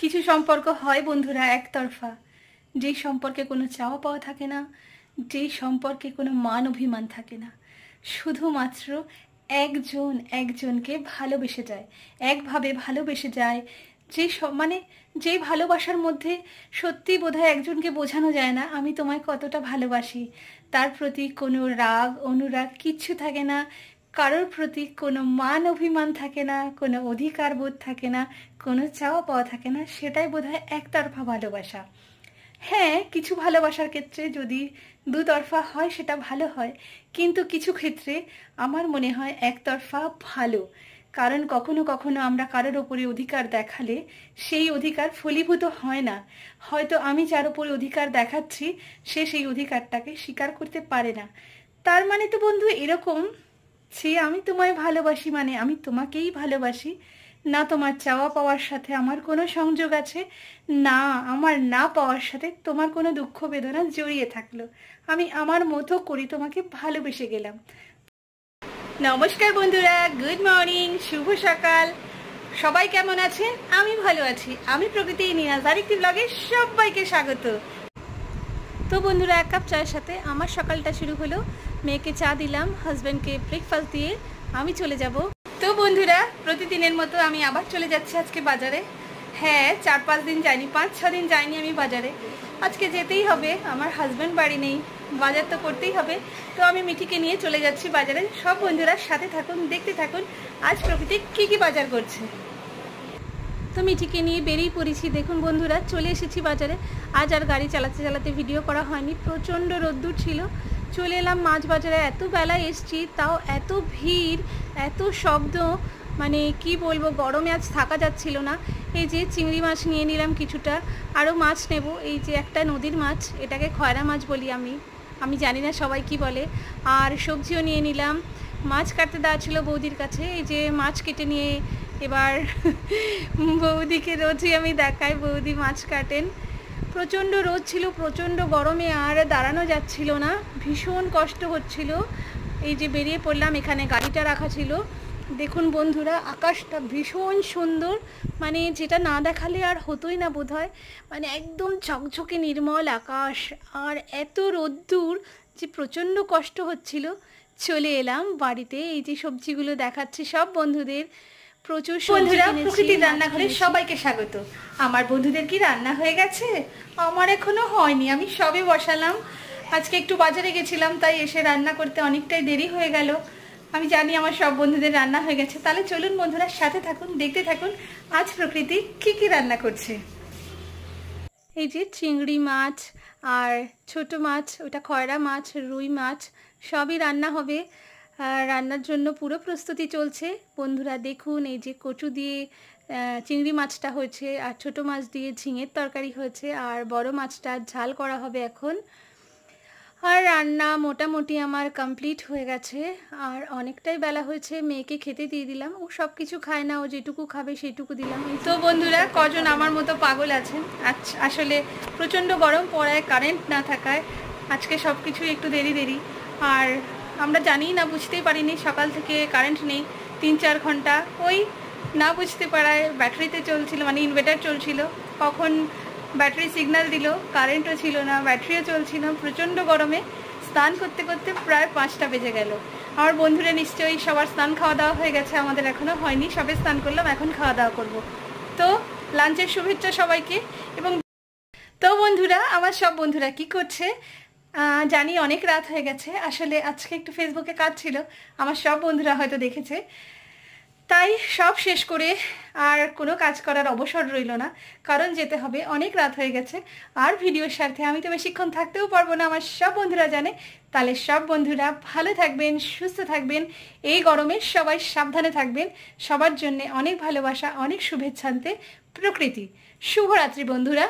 কিছু সম্পর্ক হয় বন্ধুরা একতরফা, যেই সম্পর্কে কোনো চাওয়া পাওয়া থাকে না, যেই সম্পর্কে কোনো মান অভিমান থাকে না, শুধুমাত্র একজন একজনকে ভালোবেসে যায়, একভাবে ভালোবেসে যায়। যেই ভালোবাসার মধ্যে সত্যি বোধহয় একজনকে বোঝানো যায় না আমি তোমায় কতটা ভালোবাসি। তার প্রতি কোনো রাগ অনুরাগ কিচ্ছু থাকে না, কারোর প্রতি কোনো মান অভিমান থাকে না, কোনো অধিকার বোধ থাকে না, কোনো চাওয়া পাওয়া থাকে না। সেটাই বোধহয় একতরফা ভালোবাসা। হ্যাঁ, কিছু ভালোবাসার ক্ষেত্রে যদি দুতরফা হয় সেটা ভালো হয়, কিন্তু কিছু ক্ষেত্রে আমার মনে হয় একতরফা ভালো। কারণ কখনো কখনো আমরা কারোর ওপরে অধিকার দেখালে সেই অধিকার ফলীভূত হয় না। হয়তো আমি যার ওপরে অধিকার দেখাচ্ছি সে সেই অধিকারটাকে স্বীকার করতে পারে না। তার মানে তো বন্ধু এরকম যে আমি তোমায় ভালোবাসি মানে আমি তোমাকেই ভালোবাসি, না তোমার চাওয়া পাওয়ার সাথে আমার কোনো সংযোগ আছে, না আমার না পাওয়ার সাথে তোমার কোনো দুঃখ বেদনা জড়িয়ে থাকলো। আমি আমার মতো করি তোমাকে ভালোবেসে গেলাম। নমস্কার বন্ধুরা, গুড মর্নিং, শুভ সকাল। সবাই কেমন আছেন? আমি ভালো আছি। আমি প্রকৃতি নিয়াজ আরেকটি ব্লগে সবাইকে স্বাগত। তো বন্ধুরা, এক কাপ চায়ের সাথে আমার সকালটা শুরু হলো। মেয়েকে চা দিলাম, হাজব্যান্ডকে ব্রেকফাস্ট দিয়ে আমি চলে যাব। তো বন্ধুরা, প্রতিদিনের মতো আমি আবার চলে যাচ্ছি আজকে বাজারে। হ্যাঁ, 4-5 দিন যাইনি, 5-6 দিন যাইনি আমি বাজারে। আজকে যেতেই হবে, আমার হাজব্যান্ড বাড়ি নেই, বাজার তো করতেই হবে। তো আমি মিঠিকে নিয়ে চলে যাচ্ছি বাজারে। সব বন্ধুরা সাথে থাকুন, দেখতে থাকুন আজ প্রকৃতি কী কী বাজার করছে। তো মিঠিকে নিয়ে বেরিয়ে পড়েছি। দেখুন বন্ধুরা, চলে এসেছি বাজারে। আজ আর গাড়ি চালাতে চালাতে ভিডিও করা হয়নি, প্রচণ্ড রোদ্দুর ছিল। চলে এলাম মাছ বাজারে। এত বেলায় এসছি, তাও এত ভিড়, এত শব্দ, মানে কি বলবো, গরমে আজ থাকা যাচ্ছিল না। এই যে চিংড়ি মাছ নিয়ে নিলাম কিছুটা, আরও মাছ নেব। এই যে একটা নদীর মাছ, এটাকে খয়রা মাছ বলি আমি জানি না সবাই কি বলে। আর সবজিও নিয়ে নিলাম। মাছ কাটতে দেওয়া ছিল বৌদির কাছে। এই যে মাছ কেটে নিয়ে এবার বৌদিকে রোজই আমি দেখাই, বৌদি মাছ কাটেন। প্রচণ্ড রোদ ছিল, প্রচণ্ড গরমে আর দাঁড়ানো যাচ্ছিল না, ভীষণ কষ্ট হচ্ছিল। এই যে বেরিয়ে পড়লাম, এখানে গাড়িটা রাখা ছিল। দেখুন বন্ধুরা, আকাশটা ভীষণ সুন্দর, মানে যেটা না দেখালে আর হতোই না বোধহয়। মানে একদম ঝকঝকে নির্মল আকাশ, আর এত রোদ্দুর যে প্রচণ্ড কষ্ট হচ্ছিল। চলে এলাম বাড়িতে। এই যে সবজিগুলো দেখাচ্ছি সব বন্ধুদের। প্রচুর বন্ধুরা, প্রকৃতির রান্নাঘরে সবাইকে স্বাগত। আমার বন্ধুদের কি রান্না হয়ে গেছে? আমার এখনো হয়নি, আমি সবে বসালাম। আজকে একটু বাজারে গেছিলাম, তাই এসে রান্না করতে অনেকটাই দেরি হয়ে গেল। আমি জানি আমার সব বন্ধুদের রান্না হয়ে গেছে। তাহলে চলুন বন্ধুরা সাথে থাকুন, দেখতে থাকুন আজ প্রকৃতি কি কি রান্না করছে। এই যে চিংড়ি মাছ আর ছোট মাছ, ওটা খয়রা মাছ, রুই মাছ, সবই রান্না হবে। রান্নার জন্য পুরো প্রস্তুতি চলছে বন্ধুরা। দেখুন, এই যে কচু দিয়ে চিংড়ি মাছটা হয়েছে, আর ছোট মাছ দিয়ে ঝিঙের তরকারি হয়েছে, আর বড় মাছটা ঝাল করা হবে এখন। আর রান্না মোটামুটি আমার কমপ্লিট হয়ে গেছে। আর অনেকটাই বেলা হয়েছে, মেয়েকে খেতে দিয়ে দিলাম। ও সব কিছু খায় না, ও যেটুকু খাবে সেইটুকু দিলাম। তো বন্ধুরা, কজন আমার মতো পাগল আছেন? আসলে প্রচণ্ড গরম পড়ায়, কারেন্ট না থাকায় আজকে সব কিছু একটু দেরি। আর আমরা জানি না, বুঝতেই পারিনি, সকাল থেকে কারেন্ট নেই 3-4 ঘন্টা। ওই না বুঝতে পারায় ব্যাটারিতে চলছিল, মানে ইনভার্টার চলছিল। কখন ব্যাটারি সিগন্যাল দিল, কারেন্টও ছিল না, ব্যাটারিও চলছিল। প্রচণ্ড গরমে স্নান করতে করতে প্রায় 5টা বেজে গেল। আমার বন্ধুরা নিশ্চয়ই সবার স্নান খাওয়া দাওয়া হয়ে গেছে, আমাদের এখনও হয়নি। সবে স্নান করলাম, এখন খাওয়া দাওয়া করব। তো লাঞ্চের শুভেচ্ছা সবাইকে। এবং তো বন্ধুরা, আমার সব বন্ধুরা কি করছে? জানি অনেক রাত হয়ে গেছে, আসলে আজকে একটু ফেসবুকে কাজ ছিল, আমার সব বন্ধুরা হয়তো দেখেছে। তাই সব শেষ করে আর কোনো কাজ করার অবসর রইল না, কারণ যেতে হবে, অনেক রাত হয়ে গেছে। আর ভিডিওর স্বার্থে আমি তো বেশিক্ষণ থাকতেও পারবো না, আমার সব বন্ধুরা জানে। তাহলে সব বন্ধুরা ভালো থাকবেন, সুস্থ থাকবেন, এই গরমে সবাই সাবধানে থাকবেন। সবার জন্যে অনেক ভালোবাসা, অনেক শুভেচ্ছান্তে প্রকৃতি। শুভরাত্রি বন্ধুরা।